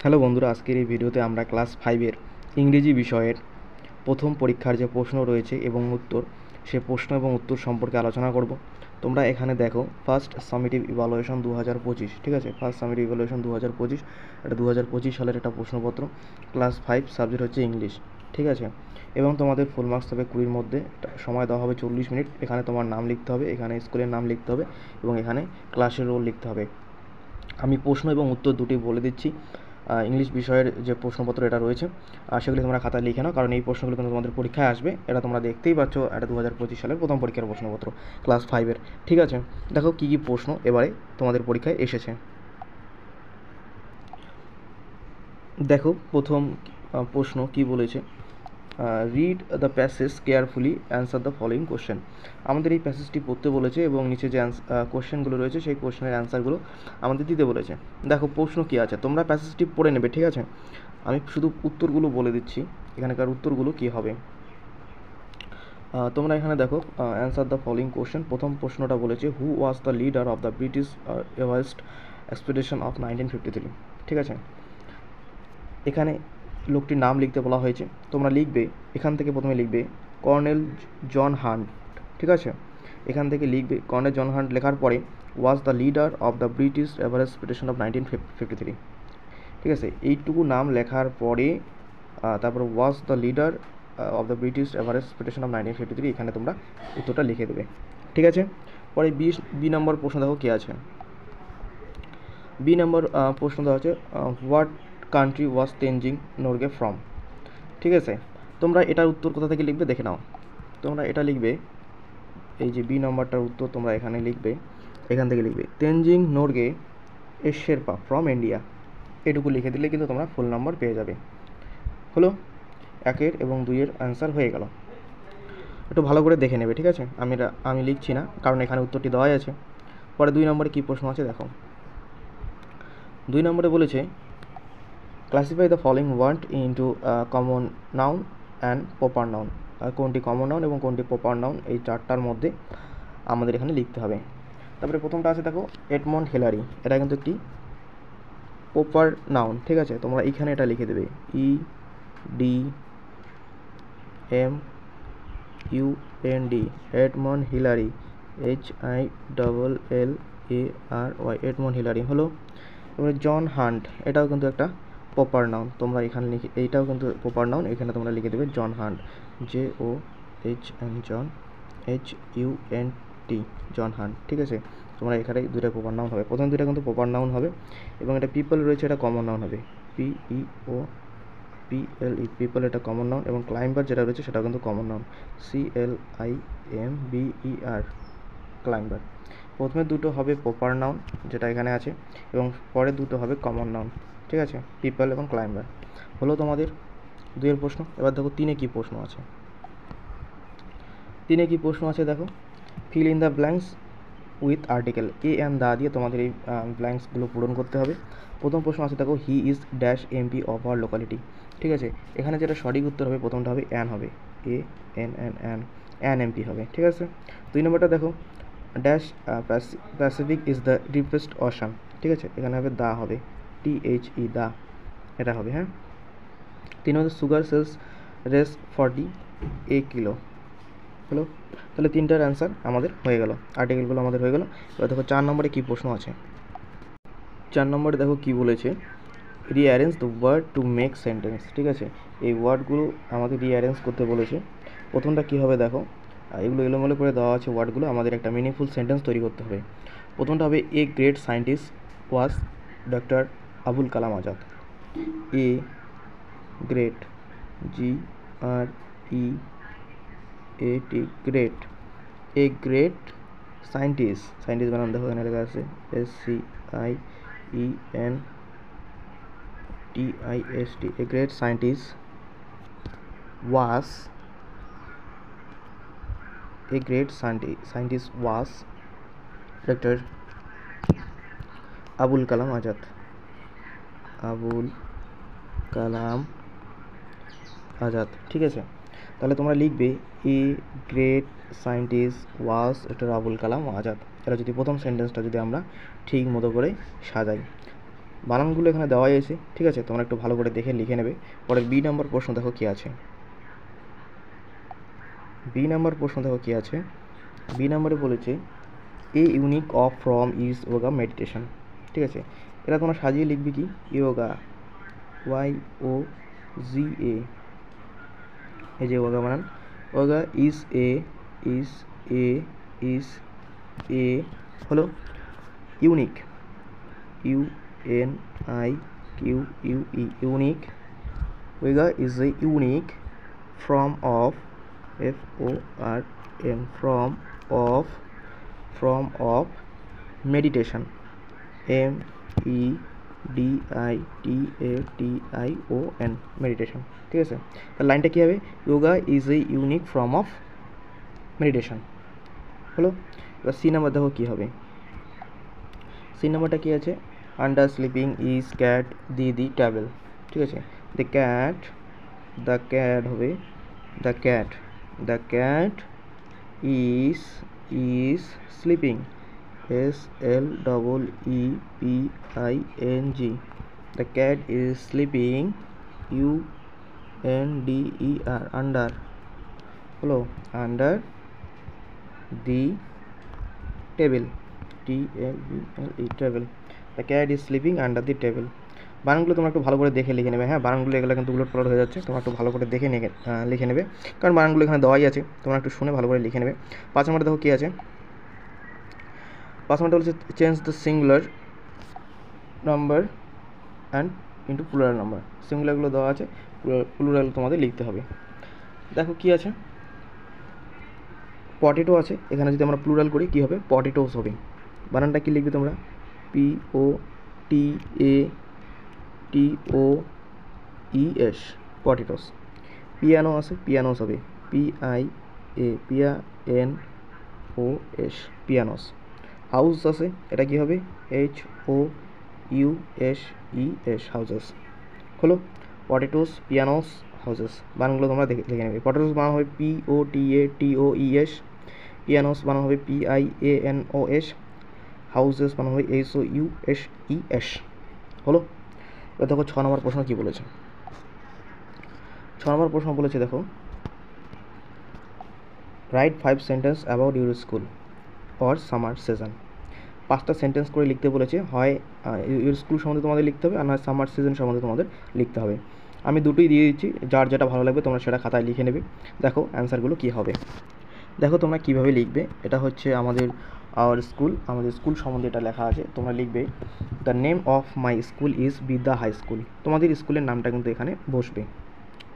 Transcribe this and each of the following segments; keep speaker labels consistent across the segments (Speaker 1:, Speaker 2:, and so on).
Speaker 1: Hello বন্ধুরা, আজকের এই ভিডিওতে আমরা ক্লাস 5-এর ইংরেজি বিষয়ের প্রথম পরীক্ষার যে প্রশ্ন রয়েছে এবং উত্তর, সে প্রশ্ন এবং উত্তর সম্পর্কে আলোচনা করব। তোমরা এখানে দেখো ফার্স্ট সামেটিভ ইভ্যালুয়েশন 2025, ঠিক আছে। ফার্স্ট সামেটিভ ইভ্যালুয়েশন 2025, এটা 2025 সালের একটা প্রশ্নপত্র। ক্লাস 5, সাবজেক্ট হচ্ছে ইংলিশ, ঠিক আছে। এবং তোমাদের ফুল মার্কস হবে 20-এর মধ্যে। সময় দেওয়া হবে 40 মিনিট। এখানে তোমার নাম লিখতে হবে, এখানে স্কুলের নাম লিখতে হবে এবং এখানে ক্লাসের রোল লিখতে হবে। আমি প্রশ্ন এবং উত্তর দুটি বলে দিচ্ছি। ইংলিশ বিষয়ের যে প্রশ্নপত্র এটা রয়েছে, সেগুলি তোমরা খাতায় লিখে নাও, কারণ এই প্রশ্নগুলো কিন্তু তোমাদের পরীক্ষায় আসবে। এটা তোমরা দেখতেই পাচ্ছ, এটা 2025 সালের প্রথম পরীক্ষার প্রশ্নপত্র ক্লাস 5-এর, ঠিক আছে। দেখো কী কী প্রশ্ন এবারে তোমাদের পরীক্ষায় এসেছে। দেখো প্রথম প্রশ্ন কি বলেছে, read the passage carefully, answer the following question. আমাদের এই প্যাসেজটি পড়তে বলেছে এবং নিচে যে কোশ্চেনগুলো রয়েছে সেই কোশ্চেনের অ্যান্সারগুলো আমাদের দিতে বলেছে। দেখো প্রশ্ন কী আছে, তোমরা প্যাসেজটি পড়ে নেবে, ঠিক আছে। আমি শুধু উত্তরগুলো বলে দিচ্ছি, এখানকার উত্তরগুলো কী হবে। তোমরা এখানে দেখো, অ্যান্সার দ্য ফলোয়িং কোশ্চেন। প্রথম প্রশ্নটা বলেছে, who was the leader of the British Everest expedition of 1953, ঠিক আছে। এখানে লোকটির নাম লিখতে বলা হয়েছে। তোমরা লিখবে, এখান থেকে প্রথমে লিখবে কর্নেল জন হান্ট, ঠিক আছে। এখান থেকে লিখবে কর্নেল জন হান্ট, লেখার পরে ওয়াজ the leader of the British Everest expedition of 1953, ঠিক আছে। এইটুকু নাম লেখার পরে তারপর ওয়াজ the leader of the British Everest expedition of 1953, এখানে তোমরা উত্তরটা লিখে দেবে, ঠিক আছে। পরে বি নম্বর প্রশ্ন দেখো কী আছে। বি নম্বর প্রশ্ন দেওয়া হচ্ছে, what country was Tenzing Norgay from, ঠিক আছে। তোমরা এটার উত্তর কোথা থেকে লিখবে দেখে নাও। তোমরা এটা লিখবে, এই যে বি নম্বরটার উত্তর তোমরা এখানে লিখবে, এখান থেকে লিখবে তেনজিং নোরগে এ শেরপা ফ্রম ইন্ডিয়া। এটুকু লিখে দিলে কিন্তু তোমরা ফুল নম্বর পেয়ে যাবে। হলো, 1 এবং 2 অ্যান্সার হয়ে গেল। একটু ভালো করে দেখে নেবে, ঠিক আছে। আমি লিখছি না, কারণ এখানে উত্তরটি দেওয়াই আছে। পরে 2 নম্বরে কী প্রশ্ন আছে দেখো। 2 নম্বরে বলেছে, classify the following word into common noun and proper noun. কোনটি কমন নাউন এবং কোনটি প্রপার নাউন, এই চারটার মধ্যে আমাদের এখানে লিখতে হবে। তারপরে প্রথমটা আছে দেখো, এডমন্ড হিলারি, এটা কিন্তু একটি প্রপার নাউন, ঠিক আছে। তোমরা এখানে এটা লিখে দেবে, EDMUND, Edmund Hillary, HILLARY, Edmund Hillary হলো। তারপরে জন হান্ট, এটাও কিন্তু একটা প্রপার নাউন, তোমরা এখানে লিখে, এইটাও কিন্তু প্রপার নাউন, এখানে তোমরা লিখে দেবে জন হান্ট, JOHN, জন, HUNT, জন হান্ট, ঠিক আছে। তোমরা এখানে 2টা প্রপার নাউন হবে, প্রথম 2টা কিন্তু প্রপার নাউন হবে। এবং এটা পিপল রয়েছে, এটা কমন নাউন হবে, PEOPLE, পিপল এটা কমন নাউন। এবং ক্লাইম্বার যেটা রয়েছে সেটাও কিন্তু কমন নাউন, CLIMBER, ক্লাইম্বার। প্রথমে 2টো হবে প্রপার নাউন, যেটা এখানে আছে, এবং পরে 2টো হবে কমন নাউন, ঠিক আছে, পিপল এবং ক্লাইম্বার। হলো তোমাদের 2 প্রশ্ন। এবার দেখো 3-এ কী প্রশ্ন আছে। 3-এ কী প্রশ্ন আছে দেখো, fill in the blanks with article, a and the দিয়ে তোমাদের এই ব্ল্যাঙ্কসগুলো পূরণ করতে হবে। প্রথম প্রশ্ন আছে দেখো, he is dash MP of our locality, ঠিক আছে। এখানে যেটা সঠিক উত্তর হবে, প্রথমটা হবে অ্যান, হবে অ্যান এমপি হবে, ঠিক আছে। 2 নম্বরটা দেখো, dash Pacific is the deepest ocean, ঠিক আছে। এখানে হবে দা, হবে THE, দা, এটা হবে, হ্যাঁ। 3 নম্বর, sugar sells rates 40 a kilo, হলো। তাহলে 3টার অ্যান্সার আমাদের হয়ে গেল, আর্টিকেলগুলো আমাদের হয়ে গেল। এবার দেখো 4 নম্বরে কী প্রশ্ন আছে। 4 নম্বরে দেখো কী বলেছে, rearrange the word to make sentence, ঠিক আছে। এই ওয়ার্ডগুলো আমাদের রিঅ্যারেঞ্জ করতে বলেছে। প্রথমটা কী হবে দেখো, এগুলো এলোমেলো করে দেওয়া আছে ওয়ার্ডগুলো, আমাদের একটা মিনিংফুল সেন্টেন্স তৈরি করতে হবে। প্রথমটা হবে, a great scientist was doctor Abul Kalam Azad. A great, GREAT, great, a great scientist, scientist বানান দেখো এখানে লেখা আছে SCIENTIST, a great scientist was, a great scientist was Dr. Abul Kalam Azad, Abul Kalam Azad, ঠিক আছে। তাহলে তোমরা লিখবে, a great scientist was doctor Abul Kalam Azad. এটা যদি প্রথম সেন্টেন্সটা যদি আমরা ঠিক মতো করে সাজাই। বানানগুলো এখানে দেওয়াই আছে, ঠিক আছে, তোমরা একটু ভালো করে দেখে লিখে নেবে। পরের বি নাম্বার প্রশ্ন দেখো কী আছে। বি নাম্বার প্রশ্ন দেখো কী আছে। বি নাম্বারে বলেছে a unique of from is yoga meditation, ঠিক আছে। এটা তোমরা সাজিয়ে লিখবে কি, যোগা, YOGA, এই যে যোগা বানান, যোগা ইজ এ হলো unique, UNIQUE, unique. Yoga is a unique from of, FORM, from of meditation, MEDITATION, meditation, ঠিক আছে। তার লাইনটা কী হবে, yoga is a unique form of meditation হলো। এবার সি নাম্বার দেখো কী হবে। সি নাম্বারটা কী আছে, under sleeping is cat the table, ঠিক আছে। দ্য ক্যাট হবে the cat is sleeping, SLEEPING, the cat is sleeping, UNDER, under হলো, under the table, TABLE, table, the cat is sleeping under the table। বানানগুলো তোমরা একটু ভালো করে দেখে লিখে নেবে, হ্যাঁ, বানানগুলো এগুলো কিন্তু উলট পালট হয়ে যাচ্ছে, তোমরা একটু ভালো করে দেখে লিখে নেবে, কারণ বানানগুলো এখানে দেওয়াই আছে, তোমরা একটু শুনে ভালো করে লিখে নেবে। 5 নম্বরে দেখো কী আছে। 5 নম্বরটা বলছে change the singular number and into plural number. সিঙ্গুলারগুলো দেওয়া আছে, প্লুরাল তোমাদের লিখতে হবে। দেখো কী আছে, পটেটো আছে, এখানে যদি আমরা প্লুরাল করি কী হবে, পটেটোস হবে। বানানটা কী লিখবে তোমরা, POTATOES, পটেটোস। পিয়ানো আছে, পিয়ানোস হবে, PIANOS, পিয়ানোস। হাউস আছে, এটা কী হবে, HOUSES, হাউসেস হলো। পটেটোস, পিয়ানোস, হাউসেস, বানানগুলো তোমরা দেখে নেবে। পটেটোস বানানো হবে POTATOES, পিয়ানোস বানানো হবে PIANOS, হাউসেস বানানো হবে HOUSES হলো। এবার দেখো 6 নম্বর প্রশ্ন কী বলেছে। 6 নম্বর প্রশ্ন বলেছে দেখো, right 5 sentence about your school or summer season. 5টা সেন্টেন্স করে লিখতে বলেছে, হয় ইউর স্কুল সম্বন্ধে তোমাদের লিখতে হবে, আর নয় সামার সিজন সম্বন্ধে তোমাদের লিখতে হবে। আমি দুটোই দিয়ে দিচ্ছি, যার যেটা ভালো লাগবে তোমরা সেটা খাতায় লিখে নেবে। দেখো অ্যান্সারগুলো কী হবে, দেখো তোমরা কীভাবে লিখবে। এটা হচ্ছে আমাদের আমাদের স্কুল সম্বন্ধে এটা লেখা আছে, তোমরা লিখবে the name of my school is বিদ্যা হাই স্কুল। তোমাদের স্কুলের নামটা কিন্তু এখানে বসবে,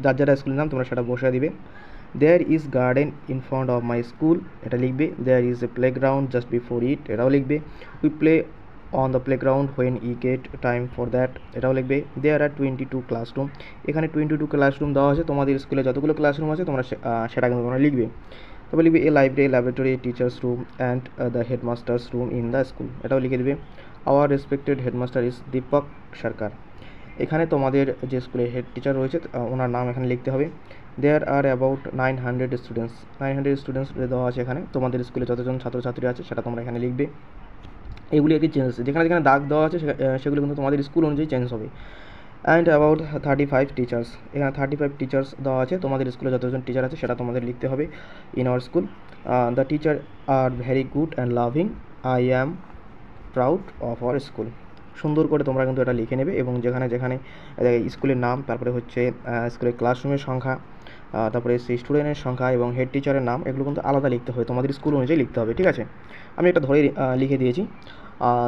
Speaker 1: যার যেটা স্কুলের নাম তোমরা সেটা বসিয়ে দিবে। There is garden in front of my school, এটা লিখবে। There is a playground just before it, এটাও লিখবে। We play on the playground when we get time for that, এটাও লিখবে। দেয়ার আর 22 ক্লাসরুম, এখানে 22 ক্লাসরুম দেওয়া আছে, তোমাদের স্কুলে যতগুলো ক্লাসরুম আছে তোমরা সেটা কিন্তু তোমরা লিখবে। তবে লিখবে a library, laboratory, teachers' room and the headmaster's room in the school, এটাও লিখে দেবে। Our respected headmaster is Deepak Sarkar, এখানে তোমাদের যে স্কুলের হেড টিচার রয়েছে ওনার নাম এখানে লিখতে হবে। দেয়ার আর অ্যাবাউট 900 স্টুডেন্টস, 900 স্টুডেন্টস দেওয়া আছে এখানে, তোমাদের স্কুলে যতজন ছাত্রছাত্রী আছে সেটা তোমরা এখানে লিখবে। এগুলি আর কি চেঞ্জ আছে, যেখানে যেখানে দাগ দেওয়া আছে সেগুলো কিন্তু তোমাদের স্কুল অনুযায়ী চেঞ্জ হবে। অ্যান্ড অ্যাবাউট 35 টিচার্স, এখানে 35 টিচার্স দেওয়া আছে, তোমাদের স্কুলে যতজন টিচার আছে সেটা তোমাদের লিখতে হবে। In our school the teacher are very good and loving, I am proud of our school. সুন্দর করে তোমরা কিন্তু এটা লিখে নেবে, এবং যেখানে যেখানে স্কুলের নাম, তারপরে হচ্ছে স্কুলের ক্লাসরুমের সংখ্যা, তারপরে সেই স্টুডেন্টের সংখ্যা এবং হেড টিচারের নাম, এগুলো কিন্তু আলাদা লিখতে হবে, তোমাদের স্কুল অনুযায়ী লিখতে হবে, ঠিক আছে। আমি এটা ধরে লিখে দিয়েছি।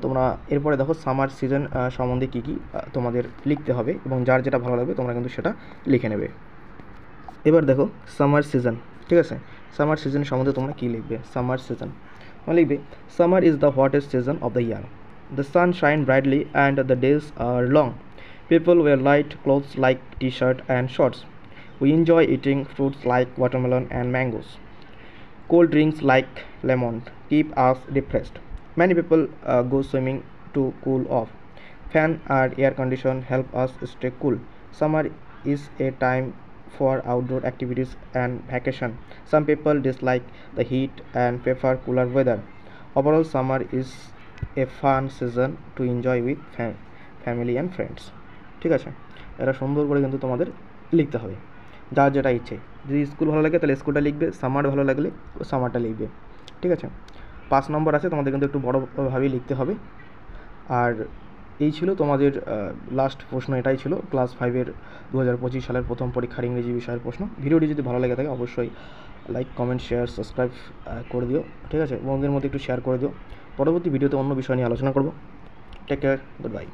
Speaker 1: তোমরা এরপরে দেখো সামার সিজন সম্বন্ধে কী কী তোমাদের লিখতে হবে, এবং যার যেটা ভালো লাগবে তোমরা কিন্তু সেটা লিখে নেবে। এবার দেখো সামার সিজন, ঠিক আছে। সামার সিজন সম্বন্ধে তোমরা কী লিখবে, সামার সিজন তোমরা লিখবে summer is the hottest season of the year, the sun shines brightly and the days are long. People wear light clothes like t-shirt and shorts. We enjoy eating fruits like watermelon and mangoes. Cold drinks like lemon keep us refreshed. Many people go swimming to cool off. Fan and air condition help us stay cool. Summer is a time for outdoor activities and vacation. Some people dislike the heat and prefer cooler weather. Overall, summer is a fun season to enjoy with family and friends. ঠিক আছে, এটা সুন্দর করে কিন্তু তোমাদের লিখতে হবে, যার যেটা ইচ্ছে। যদি স্কুল ভালো লাগে তাহলে স্কুলটা লিখবে, সামার ভালো লাগলে সামারটা লিখবে। ঠিক আছে, 5 নম্বর আছে, তোমাদের কিন্তু একটু বড়োভাবেই লিখতে হবে। আর এই ছিল তোমাদের লাস্ট প্রশ্ন, এটাই ছিল ক্লাস 5-এর 2025 সালের প্রথম পরীক্ষার ইংরেজি বিষয়ের প্রশ্ন। ভিডিওটি যদি ভালো লেগে থাকে অবশ্যই লাইক, কমেন্ট, শেয়ার, সাবস্ক্রাইব করে দিও। ঠিক আছে, বন্ধুদের মধ্যে একটু শেয়ার করে দিও। পরবর্তী ভিডিওতে অন্য বিষয় নিয়ে আলোচনা করব। Take care, good by.